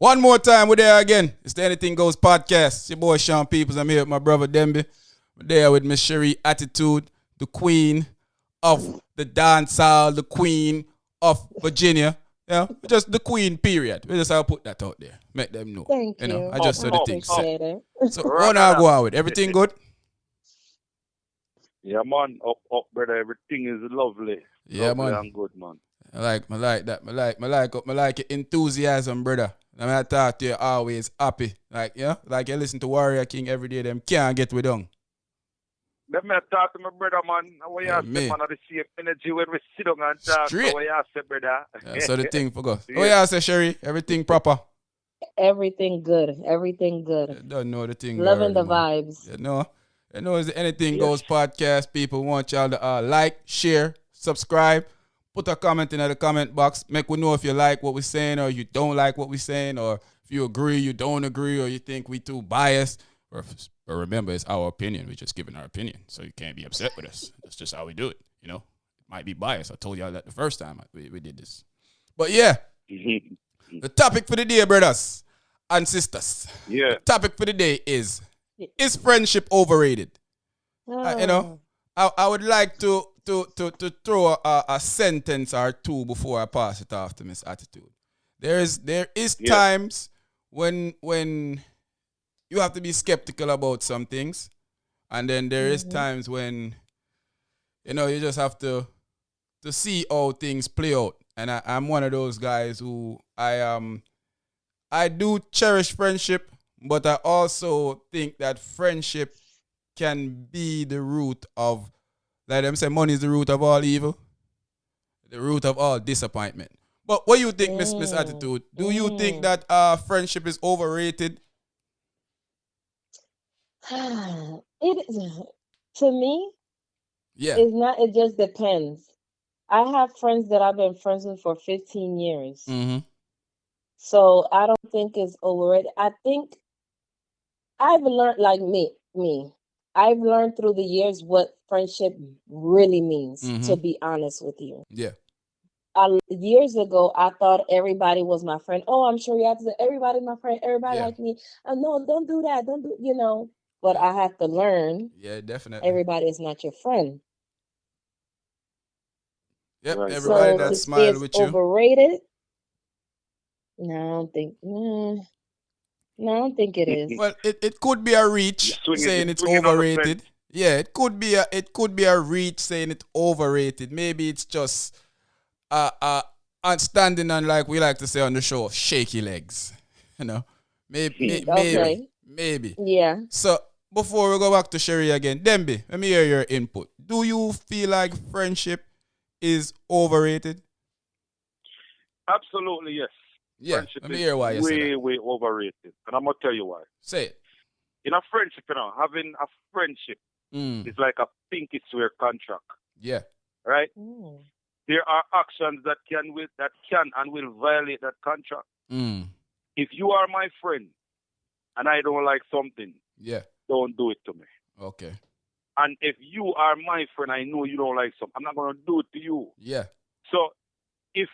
One more time, we're there again. It's the Anything Goes podcast. It's your boy Sean Peoples. I'm here with my brother Denby. We're there with Miss Sharee Attitude, the queen of the dancehall, the queen of Virginia. Just the queen, period. We just have to put that out there. Make them know. Thank you. I just saw the thing set. Appreciate it. So, what now go out with? Everything good? Yeah, man. Up, brother. Everything is lovely. Yeah, lovely man. and good, man. I like that. I like your enthusiasm, brother. I mean, I talk to you always happy. Like you listen to Warrior King every day, them can't get with on. Let me talk to my brother, man. What you say, man, of the same energy when we sit down and talk. Straight. What you say, brother? Yeah, so the thing for go. Oh yeah, I say Sharee, everything proper. Everything good. Everything good. You don't know the thing. Loving the man. vibes. You know it's the Anything Goes podcast. People want y'all to like, share, subscribe, put a comment in the comment box. Make we know if you like what we're saying or you don't like what we're saying, or if you agree, you don't agree, or you think we too biased. Or remember, it's our opinion. We're just giving our opinion, so you can't be upset with us. That's just how we do it. It might be biased. I told y'all that the first time we did this. But yeah, the topic for the day, brothers and sisters. Yeah. The topic for the day is friendship overrated? Oh. I would like to throw a sentence or two before I pass it off to Miss Attitude. There is times when you have to be skeptical about some things, and then there is times when you just have to see how things play out. And I'm one of those guys who I do cherish friendship, but I also think that friendship can be the root of, like them say, money is the root of all evil, the root of all disappointment. But what do you think, Miss Attitude? Do you think that friendship is overrated? It is, to me, Yeah. it's not. It just depends. I have friends that I've been friends with for 15 years. Mm-hmm. So I don't think it's overrated. I think I've learned, like me, I've learned through the years what friendship really means, to be honest with you. Yeah. Years ago, I thought everybody was my friend. Oh, I'm sure you have to say, everybody's my friend. Everybody like me. No, don't do that. Don't do. But I have to learn. Yeah, definitely. Everybody is not your friend. Yep, Right. everybody So that to say smile it's with you. overrated? No, I don't think. No, I don't think it is. Well, it could be a reach saying it's overrated. Yeah, it could be a reach saying it's overrated. Maybe it's just standing on, like we like to say on the show, shaky legs. Maybe. Okay. Maybe. Yeah. So before we go back to Sharee again, Denby, let me hear your input. Do you feel like friendship is overrated? Absolutely, yes. Yeah. Friendship Let me hear why you say that. way overrated. And I'm going to tell you why. Say it. In a friendship, having a friendship is like a pinky swear contract, Yeah. right? Mm. There are actions that can and will violate that contract. If you are my friend and I don't like something, Yeah. don't do it to me. Okay. And if you are my friend, I know you don't like something, I'm not going to do it to you. Yeah. So if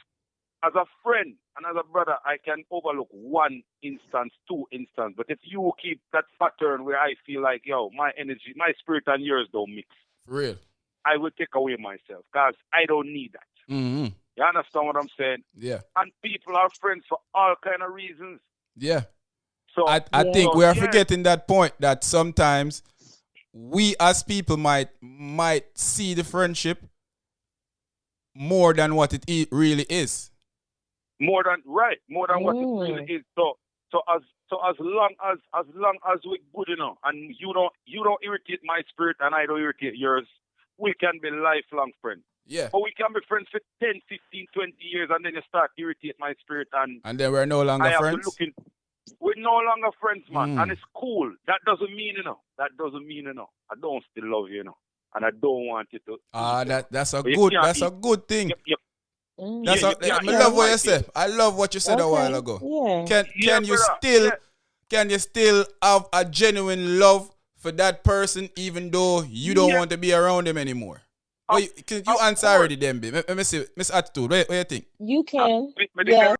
as a friend and as a brother, I can overlook one instance, two instances. But if you keep that pattern where I feel like, my energy, my spirit and yours don't mix, For real. I will take away myself because I don't need that. Mm-hmm. You understand what I'm saying? Yeah. And people are friends for all kind of reasons. Yeah. So I think we are forgetting that point, that sometimes we as people might see the friendship more than what it really is. more than what it really is. So as long as we're good enough and you don't irritate my spirit and I don't irritate yours, we can be lifelong friends. Yeah. But we can be friends for 10, 15, 20 years and then you start irritate my spirit and then we're no longer friends. We're no longer friends, man. And it's cool. That doesn't mean, I don't still love you, and I don't want you to. That's a good thing. Yep. I love what you said. I love what you said a while ago. Yeah. Can you still have a genuine love for that person even though you don't want to be around them anymore? Well, can you answer already, Denby? Let me see, Miss Attitude. What you think? You can. Yes.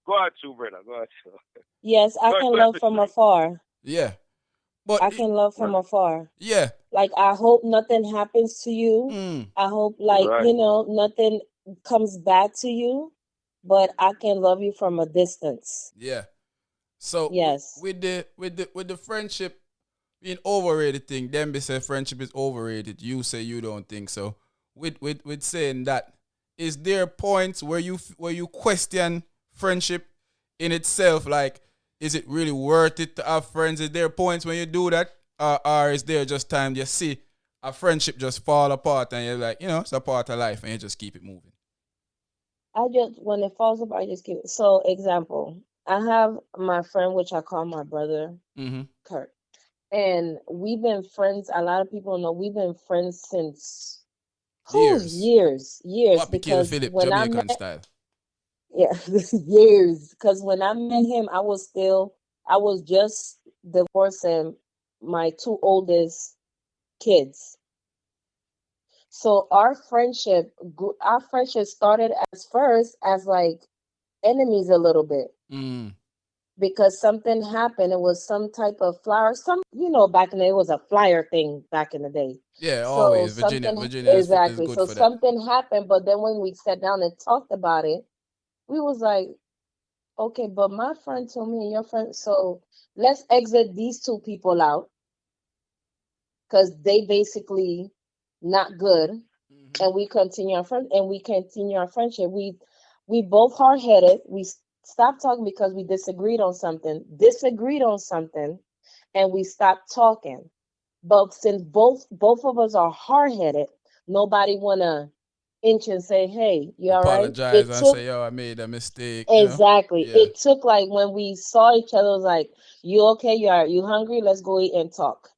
Go ahead, brother. Go ahead. Yes, I can love from afar. Yeah. But I can love from afar. Yeah. Like, I hope nothing happens to you. I hope, like, nothing comes back to you. But I can love you from a distance. Yeah. So yes, with the friendship being overrated thing, Denby said friendship is overrated. You say you don't think so. With saying that, is there points where you question friendship in itself? Like, is it really worth it to have friends? Is there points when you do that, or is there just time you see a friendship just fall apart and you're like, it's a part of life and you just keep it moving? when it falls apart, I just keep it. So, example, I have my friend, which I call my brother, Kurt. And we've been friends. A lot of people know we've been friends since years. Because Philip, when Jamaican I met, style. Yeah, years. Because when I met him, I was just divorcing my two oldest kids. So our friendship started as like enemies a little bit. Because something happened. It was some type of flower. Back in the day, it was a flyer thing back in the day. Yeah, so always. Virginia is exactly. good So for that. something happened, but then when we sat down and talked about it, we was like, okay, but my friend told me and your friend, so let's exit these two people out because they basically not good, and we continue our friendship. We both hard headed. We stopped talking because we disagreed on something, and we stopped talking. But since both of us are hard headed, nobody wanna inch and say, "Hey, you all right?" Apologize and say, "Yo, I made a mistake." Exactly. Yeah. It took, like, when we saw each other, it was like, "You okay? You hungry? Let's go eat and talk."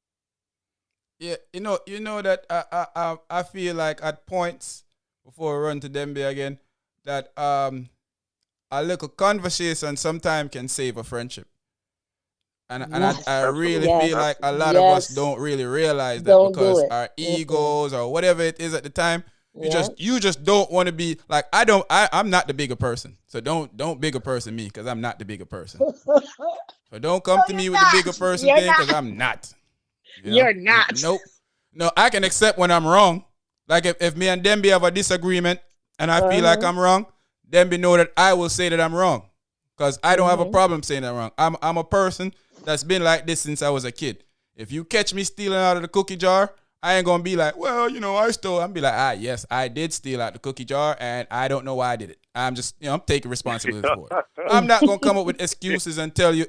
Yeah, you know that I feel like at points before we run to Denby again that a little conversation sometimes can save a friendship. And I really feel like a lot of us don't really realize that because our egos or whatever it is at the time, you just don't want to be like I'm not the bigger person. So don't bigger person me because I'm not the bigger person. So don't come to me with the bigger person thing because I'm not. You're not. Nope. No, I can accept when I'm wrong. Like if me and Denby have a disagreement and I feel like I'm wrong, Denby know that I will say that I'm wrong. Because I don't have a problem saying that wrong. I'm a person that's been like this since I was a kid. If you catch me stealing out of the cookie jar, I ain't gonna be like, well, I stole. I'm be like, yes, I did steal out the cookie jar, and I don't know why I did it. I'm just, I'm taking responsibility for it. I'm not gonna come up with excuses and tell you,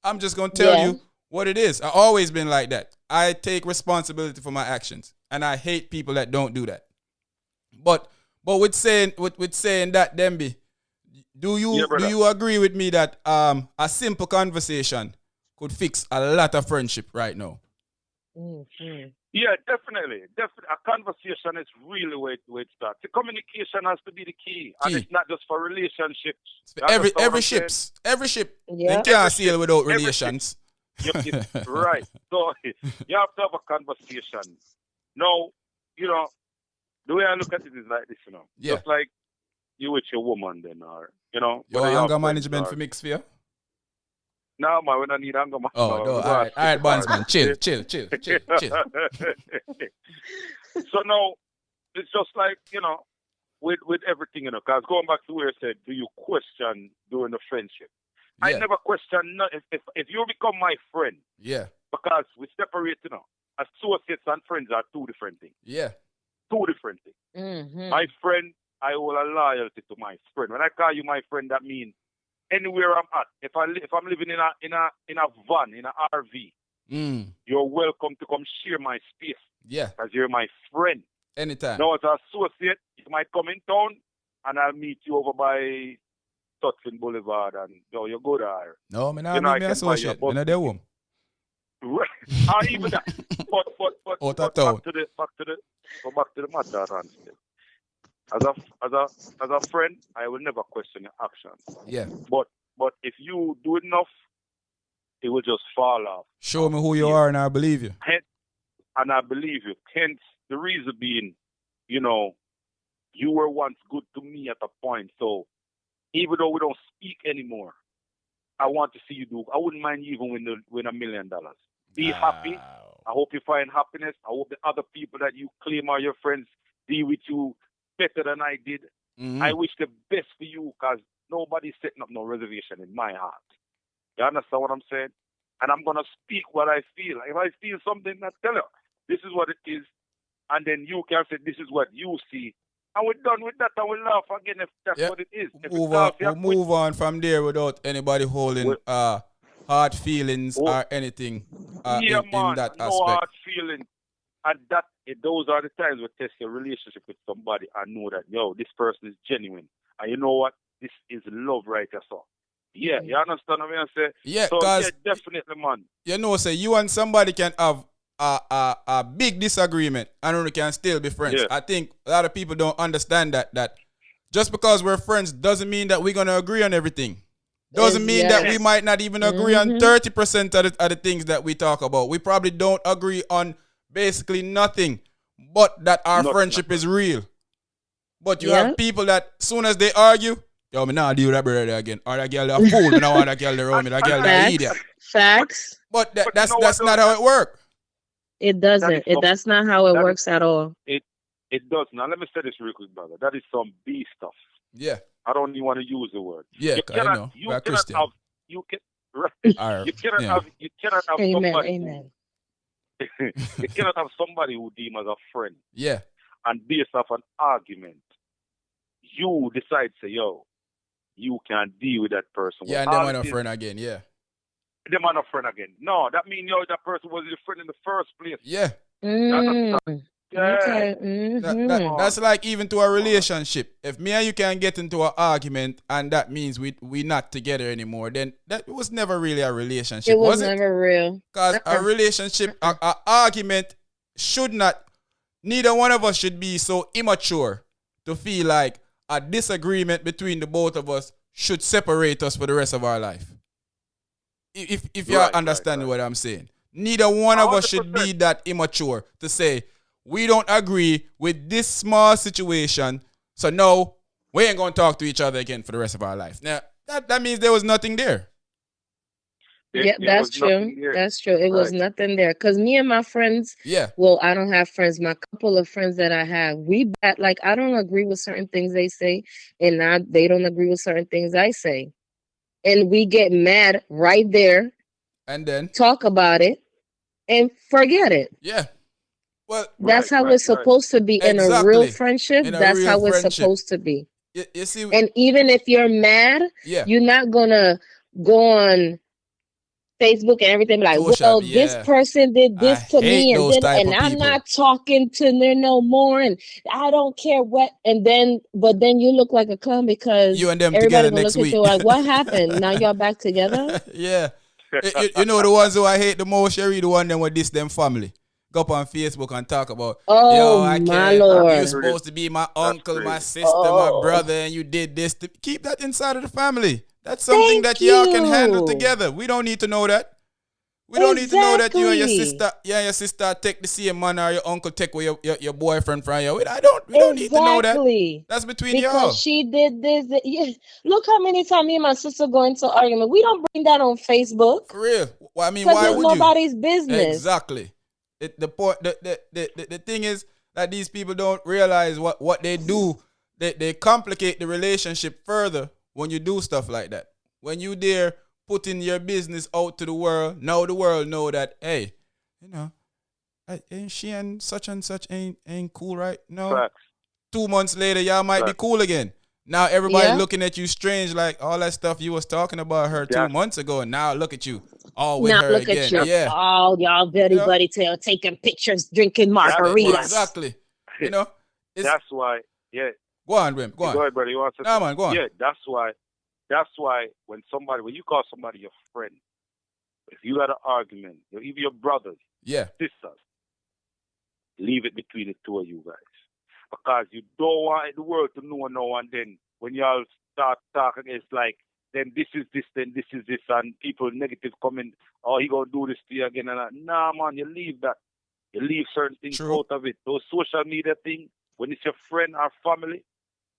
I'm just gonna tell you what it is. I've always been like that. I take responsibility for my actions, and I hate people that don't do that. But with saying that, Denby, do you agree with me that a simple conversation could fix a lot of friendship right now? Mm-hmm. Yeah, definitely. A conversation is really where it starts. The communication has to be the key. And it's not just for relationships. Every ship. You can't sail without relations. Right. So you have to have a conversation. Now, the way I look at it is like this, Yeah. Just like you with your woman then, or, your anger management for mixed sphere? No, man, we don't need anger management. Oh, no, all right, bondsman, chill. So now, it's just like, with everything, because going back to where I said, do you question during the friendship? Yeah. I never question, if you become my friend, because we separate, associates and friends are two different things. Yeah. Two different things. Mm-hmm. My friend, I owe a loyalty to my friend. When I call you my friend, that means anywhere I'm at. If I'm living in a van, in a RV, you're welcome to come share my space. Yeah. Because you're my friend. Anytime. Now, as an associate, you might come in town and I'll meet you over by Tutphin Boulevard and you go there. No, I'm not an associate. I'm not home. Right. Even that. But back to the matter. As a friend, I will never question your actions. Yeah. But if you do enough, it will just fall off. Show me who you are and I believe you. And I believe you. Hence, the reason being, you know, you were once good to me at a point. So even though we don't speak anymore, I want to see you do. I wouldn't mind you even win $1 million. Be happy. I hope you find happiness. I hope the other people that you claim are your friends deal with you better than I did. I wish the best for you because nobody's setting up no reservation in my heart. You understand what I'm saying? And I'm going to speak what I feel. If I feel something, I tell you, this is what it is. And then you can say, this is what you see. And we're done with that, and we'll laugh again if that's what it is. We'll move on from there without anybody holding hard feelings or anything in that no aspect. Hard feelings. And those are the times we test your relationship with somebody and know that, yo, this person is genuine. And you know what? This is love right here, so. Yeah, you understand what I'm saying? Yeah, so, yeah, definitely, man. You know, say you and somebody can have a big disagreement and we can still be friends. Yeah. I think a lot of people don't understand that just because we're friends doesn't mean that we're going to agree on everything. Doesn't mean that we might not even agree on 30% of the things that we talk about. We probably don't agree on basically nothing, but that our friendship is real. But you have people that soon as they argue, yo, me not deal with that brother again. Or that girl a fool. Me not want that girl around me. That girl an idiot. Facts. But that's not how it works. It doesn't. That's not how it works at all. It does. Now let me say this real quick, brother. That is some B stuff. Yeah. I don't even want to use the word. Yeah, you cannot, I know. You cannot have. You cannot have somebody. Amen. You cannot have somebody who deem as a friend. Yeah. And based off an argument, you decide say, yo, you can't deal with that person. Yeah, and them are not friend again. Yeah. Them are not friend again. No, that means yo, that person was your friend in the first place. Yeah. Yeah. Okay. That's like even to a relationship. If me and you can get into an argument and that means we not together anymore, then that was never really a relationship. It was never real. Because a relationship, an argument should not, neither one of us should be so immature to feel like a disagreement between the both of us should separate us for the rest of our life. If you're understanding what I'm saying. Neither one of 100%. Us should be that immature to say, we don't agree with this small situation, so no, we ain't going to talk to each other again for the rest of our life. Now, that means there was nothing there. Yeah, that's true. That's true. It was nothing there. Because me and my friends, well, I don't have friends. My couple of friends that I have, I don't agree with certain things they say, and they don't agree with certain things I say. And we get mad right there. And then? Talk about it and forget it. Yeah. Well, that's how it's supposed to be in a real friendship. That's how it's supposed to be. You see, and even if you're mad, you're not gonna go on Facebook and everything like, well, this person did this to me, and I'm not talking to them no more, and I don't care what. But then you look like a clown because you and them everybody gonna look at you like, what happened? Now y'all back together? Yeah. You know the ones who I hate the most, Sharee, the one them with them family. Go up on Facebook and talk about, yo, I can't. You're supposed to be my uncle, my sister, my brother, and you did this. Keep that inside of the family. That's something that y'all can handle together. We don't need to know that. We don't need to know that you and your sister take the same man or your uncle take away your boyfriend from you. We don't need to know that. That's between y'all. Because she did this. Yeah. Look how many times me and my sister go into argument. We don't bring that on Facebook. For real. Well, I mean, why would you? It's nobody's business. Exactly. The thing is that these people don't realize what they do. They complicate the relationship further when you do stuff like that. When you dare putting your business out to the world, now the world know that, hey, you know, ain't she and such ain't cool right now. Facts. 2 months later, y'all might be cool again. Now everybody looking at you strange, like all that stuff you was talking about her 2 months ago, and now look at you. All with her again. At you. Yeah. Oh, y'all buddy tail taking pictures, drinking margaritas. Exactly. You know? That's why, Go on, Wim. Go on. Go ahead, brother. You want to man, go on. Yeah, that's why when you call somebody your friend, if you had an argument, even your brothers, sisters, leave it between the two of you guys. Because you don't want the world to know no, and then when y'all start talking, it's like, then this is this, then this is this, and people negative comment, oh, he gonna do this to you again, and nah, man, you leave that. You leave certain things out of it. Those social media things, When it's your friend or family,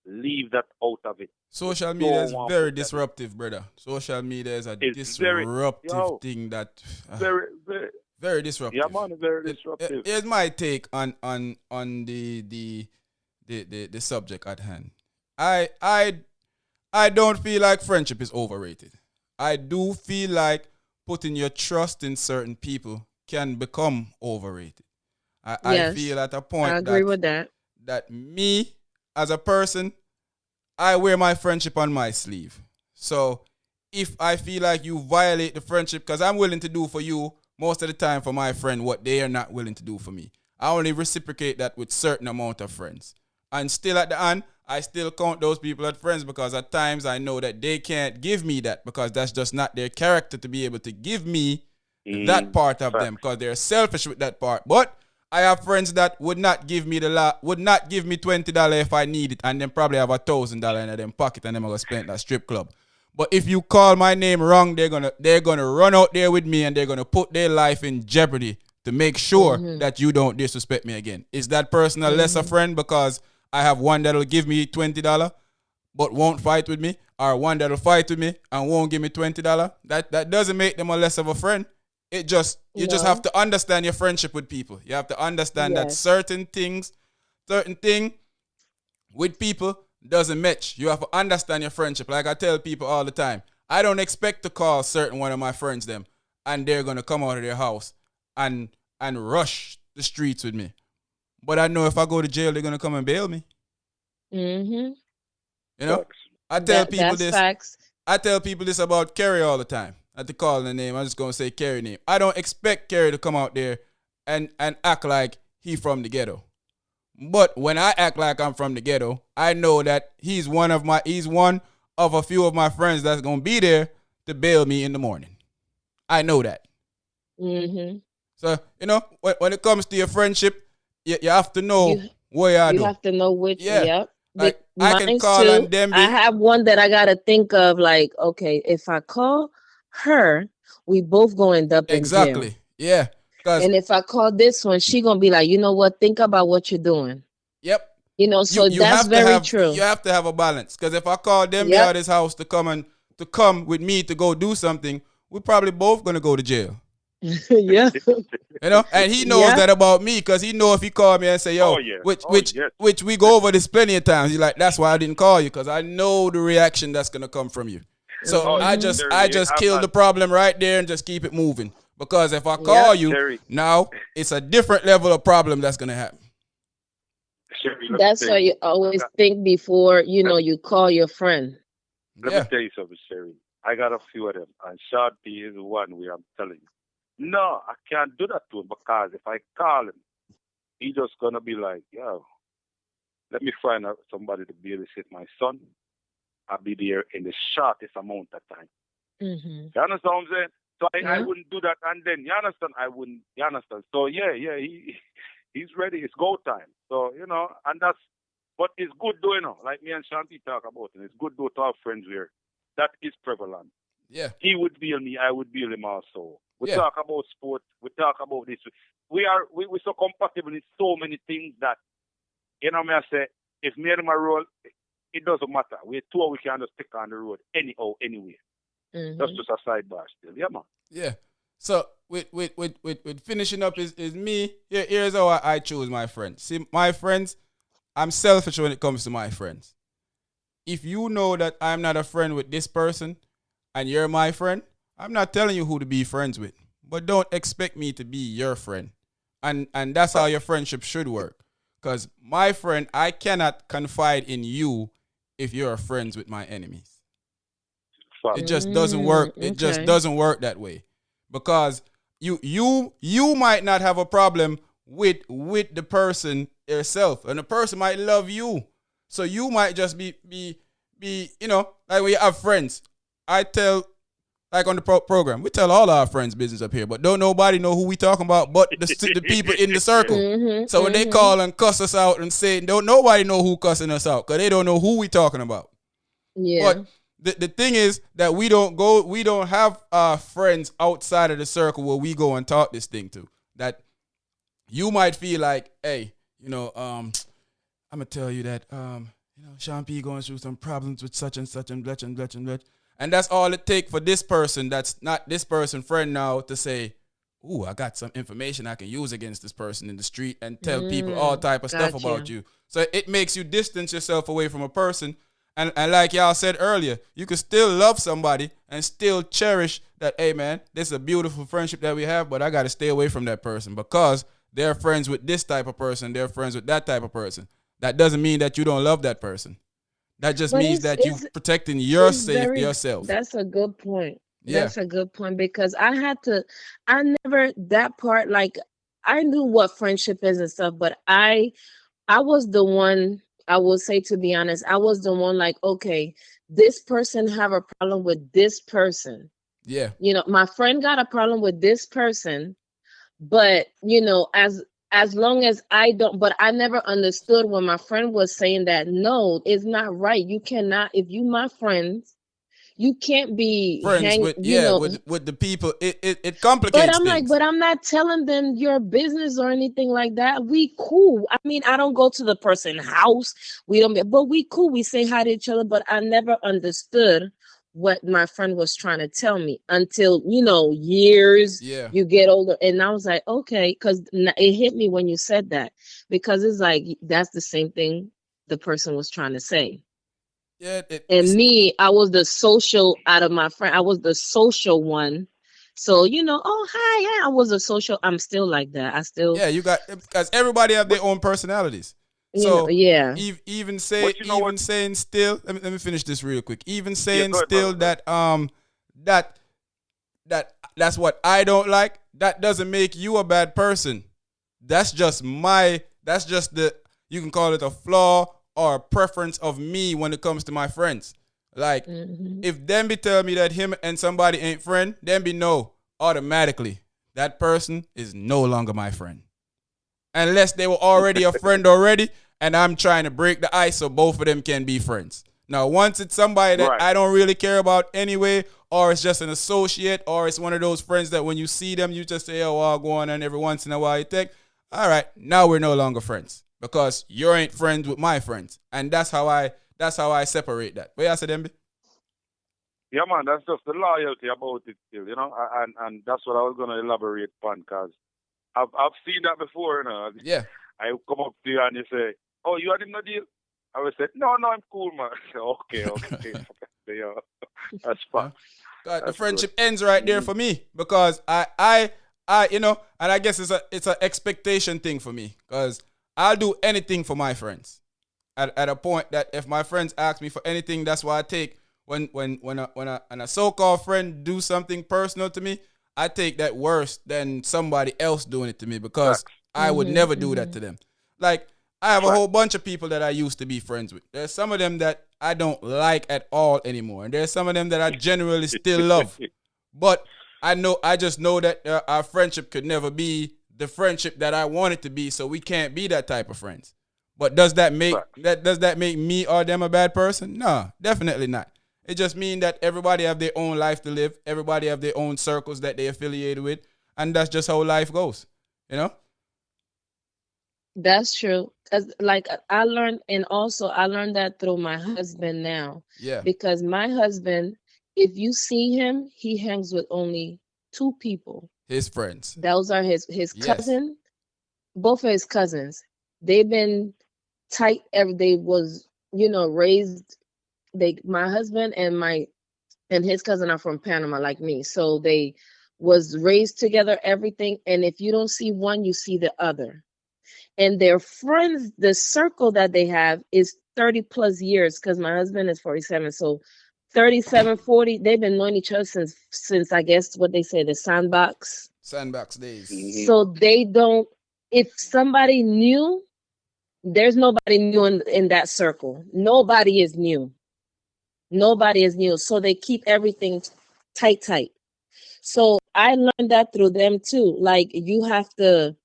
leave that out of it. Social media Don't is want to very put that in. disruptive, brother. Social media is a It's very, disruptive yo, thing that very, very, very yeah, disruptive. man, very disruptive. Here's my take on the subject at hand. I I I don't feel like friendship is overrated. I do feel like putting your trust in certain people can become overrated. I Yes, feel at a I point agree that with that. me as a person, I wear my friendship on my sleeve. So if I feel like you violate the friendship, because I'm willing to do for you most of the time for my friend what they are not willing to do for me. I only reciprocate that with certain amount of friends. And still at the end, I still count those people as friends because at times I know that they can't give me that because that's just not their character to be able to give me that part of them Facts. because they're selfish with that part. But I have friends that would not give me would not give me $20 if I need it, and then probably have $1,000 in their pocket, and them gonna spend at that strip club. But if you call my name wrong, they're gonna run out there with me, and they're gonna put their life in jeopardy to make sure Mm-hmm. that you don't disrespect me again. Is that person a lesser Mm-hmm. friend because I have one that'll give me $20 but won't fight with me, or one that'll fight with me and won't give me $20? That doesn't make them a less of a friend. You just have No. to understand your friendship with people. You have to understand that Yes. certain thing with people doesn't match. You have to understand your friendship. Like I tell people all the time, I don't expect to call certain one of my friends them and they're gonna come out of their house and rush the streets with me. But I know if I go to jail, they're gonna come and bail me. Mm-hmm. You know? Facts. I tell people That's this. facts. I tell people this about Kerry all the time. I have to call the name. I'm just gonna say Kerry name. I don't expect Kerry to come out there and act like he from the ghetto. But when I act like I'm from the ghetto, I know that he's one of a few of my friends that's gonna be there to bail me in the morning. I know that. Mm-hmm. So when it comes to your friendship, you have to know You what I you do. have to know which. Yeah, Yep. like I can Mine's call on too. I Denby. have one that I gotta think of. Like, okay, if I call her, we both gonna end up in jail. Exactly. Yeah. Cause And if I call this one, she gonna be like, you know what? Think about what you're doing. yep. You So you that's have to very have you true. have to have a balance. Because if I call Denby Yep. out his house to come with me to go do something, we're probably both gonna go to jail. Yeah. And he knows Yeah. that about me because he know if he call me and say, Oh yo, yeah. which Oh which yes. which we go over this plenty of times. He's like, that's why I didn't call you because I know the reaction that's gonna come from you. So Oh, I Mm-hmm. just I Terry, just I'm kill not the problem right there and just keep it moving. Because if I call Yep. you Terry. now, it's a different level of problem that's gonna happen. Sherry, let me That's tell why you. you I always got, think before, let, you call your friend. let me Yeah, tell you something, Sherry. I got a few of them, and Short P is one where I'm telling you. No, I can't do that to him because if I call him, he just gonna be like, yo, let me find out somebody to babysit my son. I'll be there in the shortest amount of time. Mm-hmm. You understand what I'm saying? So I Yeah. wouldn't do that, and then you understand? I wouldn't. You understand? So yeah, he's ready. It's go time. So and that's. But it's good though, like me and Shanti talk about it. It's good though to have friends where that is prevalent. yeah, He would bail me, I would bail him also. We yeah. talk about sports, we talk about this. We're so compatible in so many things that me I say if me and my roll, it doesn't matter. We're two, we can just pick on the road anyhow, anyway. That's Mm-hmm. just a sidebar still. Yeah, man. Yeah. So with finishing up is me. Here's how I choose my friends. See, my friends, I'm selfish when it comes to my friends. If you know that I'm not a friend with this person and you're my friend, I'm not telling you who to be friends with. But don't expect me to be your friend. And that's how your Facts. friendship should work. Because my friend, I cannot confide in you if you're friends with my enemies. It Facts. just doesn't work. It just Okay. doesn't work that way. Because you might not have a problem with the person yourself. And the person might love you. So you might just be like when you have friends. I tell like on the program, we tell all our friends business up here, but don't nobody know who we talking about but the people in the circle. Mm-hmm. So when they Mm-hmm. call and cuss us out and say, don't nobody know who cussing us out because they don't know who we talking about. Yeah. But the thing is that we don't have friends outside of the circle where we go and talk this thing to. That you might feel like, hey, I'm gonna tell you that Sean P going through some problems with such and such and such and such and such. And that's all it take for this person that's not this person friend now to say, ooh, I got some information I can use against this person in the street and tell people all type of stuff Got about you. you. So it makes you distance yourself away from a person. And like y'all said earlier, you can still love somebody and still cherish that, hey man, this is a beautiful friendship that we have, but I gotta stay away from that person because they're friends with this type of person, they're friends with that type of person. That doesn't mean that you don't love that person. That just But means that you protecting your it's safe very, yourself. that's a good point. Yeah. That's a good point because I never, that part, like, I knew what friendship is and stuff, but I was the one, I will say, to be honest, I was the one like, okay, this person have a problem with this person. Yeah. My friend got a problem with this person, but as long as I don't, but I never understood when my friend was saying that, no, it's not right. You cannot, if you my friends, you can't be Friends with with the people. It but complicates I'm like, things. but I'm not telling them your business or anything like that. We cool. I mean, I don't go to the person's house. We don't, but we cool. We say hi to each other. But I never understood what my friend was trying to tell me until, years Yeah. you get older. And I was like, okay, because it hit me when you said that, because it's like, that's the same thing the person was trying to say. Yeah. And me, I was the social out of my friend. I was the social one. So, oh, hi, yeah, I was a social. I'm still like that. I still, Yeah, you got because everybody have their own personalities. So yeah. even But you know what? saying still, let me finish this real quick. Even Yeah, saying go ahead, brother. still that that that's what I don't like, that doesn't make you a bad person. That's just the, you can call it a flaw or a preference of me when it comes to my friends. Like, Hmm. if Denby tell me that him and somebody ain't friend, Denby know automatically that person is no longer my friend. Unless they were already a friend already, and I'm trying to break the ice so both of them can be friends. Now, once it's somebody that Right. I don't really care about anyway, or it's just an associate, or it's one of those friends that when you see them, you just say, oh, I'll go on, and every once in a while you take, all right, now we're no longer friends because you ain't friends with my friends. And that's how I separate that. What you say, Demby? Yeah, man, that's just the loyalty about it still, and that's what I was going to elaborate upon, because I've seen that before. Yeah. I come up to you and you say, oh, you had him no deal? I will say, no, I'm cool, man. Okay. Yeah, that's Yeah. facts. God, the That's good. friendship ends right there Mm-hmm. for me because and I guess it's a expectation thing for me because I'll do anything for my friends. At a point that if my friends ask me for anything, that's why I take when a so-called friend do something personal to me, I take that worse than somebody else doing it to me because Facts. I would Hmm. never do that Hmm. to them. Like, I have a Facts. whole bunch of people that I used to be friends with. There's some of them that I don't like at all anymore, and there's some of them that I genuinely still love. But I just know that our friendship could never be the friendship that I want it to be, so we can't be that type of friends. But Facts. does that make me or them a bad person? No, definitely not. It just means that everybody have their own life to live. Everybody have their own circles that they affiliated with, and that's just how life goes. You know? That's true. 'Cause, like, I learned, and also I learned that through my husband now, Yeah. because my husband, if you see him, he hangs with only two people. His friends. Those are his Yes. cousin, both of his cousins. They've been tight. They was, raised. My husband and his cousin are from Panama, like me, so they was raised together. Everything, and if you don't see one, you see the other. And their friends, the circle that they have is 30 plus years, because my husband is 47. So 37, 40, they've been knowing each other since I guess what they say, the sandbox. Sandbox days. Mm-hmm. So they don't, if somebody new, there's nobody new in that circle. Nobody is new. Nobody is new. So they keep everything tight. So I learned that through them too. Like, you have to,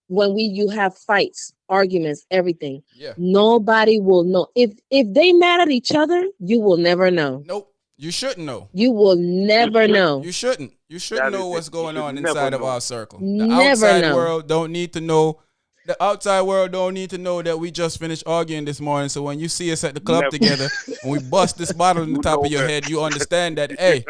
when you have fights, arguments, everything, Yeah. nobody will know. If they mad at each other, you will never know. Nope. You shouldn't know. You will You never should. know. You shouldn't. You shouldn't That is know it. what's You going should on never inside of know. our circle. The Never outside know. world don't need to know The outside world don't need to know that we just finished arguing this morning. So when you see us at the club together and we bust this bottle in the top of your head, you understand that, hey,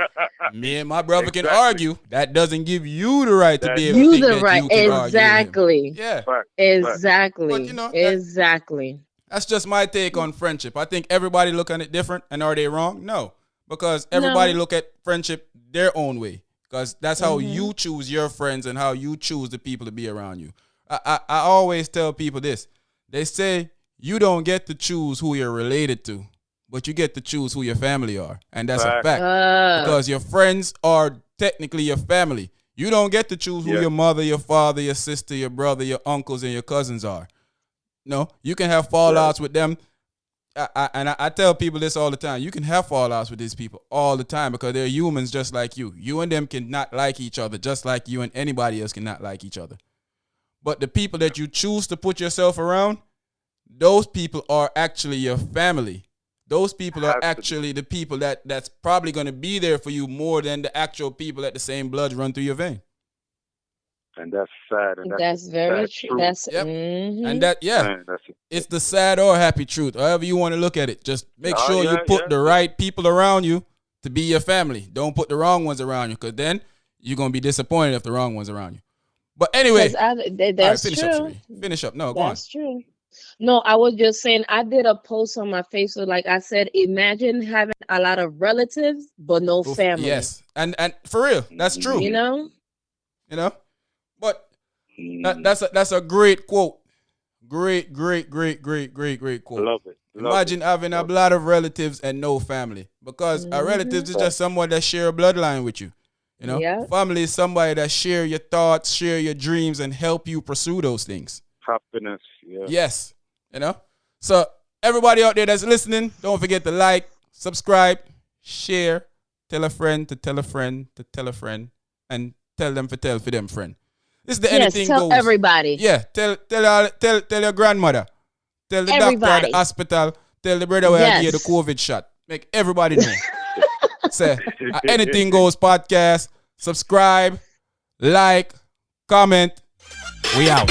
me and my brother can argue. That doesn't give you the right to be able to think that you can argue with him. Yeah. Exactly. But, exactly. That's just my take on friendship. I think everybody look at it different. And are they wrong? No. Because everybody look at friendship their own way. Because that's how you choose your friends and how you choose the people to be around you. I always tell people this. They say you don't get to choose who you're related to, but you get to choose who your family are. And that's a fact. Because your friends are technically your family. You don't get to choose who your mother, your father, your sister, your brother, your uncles, and your cousins are. No, you can have fallouts with them. I tell people this all the time. You can have fallouts with these people all the time because they're humans just like you. You and them cannot like each other just like you and anybody else cannot like each other. But the people that you choose to put yourself around, those people are actually your family. Those people are actually the people that's probably going to be there for you more than the actual people that the same blood run through your vein. And that's sad. And that's very true. That's and that it's the sad or happy truth, however you want to look at it. Just make sure you put the right people around you to be your family. Don't put the wrong ones around you, because then you're gonna be disappointed if the wrong ones around you. But anyway, that's finish true. Up, finish up. No, go on. That's true. No, I was just saying, I did a post on my Facebook. Like I said, imagine having a lot of relatives but no family. Yes, and for real, that's true. You know. But that's a great quote. Great quote. I love it. Imagine having a lot of relatives and no family, because a relative is just someone that share a bloodline with you. You know, family is somebody that share your thoughts, share your dreams, and help you pursue those things. Happiness, yeah. Yes, you know. So everybody out there that's listening, don't forget to like, subscribe, share, tell a friend to tell a friend to tell a friend, and tell them for them friend. This is the Anyting tell goes. Everybody. Yeah, tell your grandmother, tell the doctor at the hospital, tell the brother where I get the COVID shot. Make everybody know. Say, Anyting Goes podcast. Subscribe, like, comment. We out.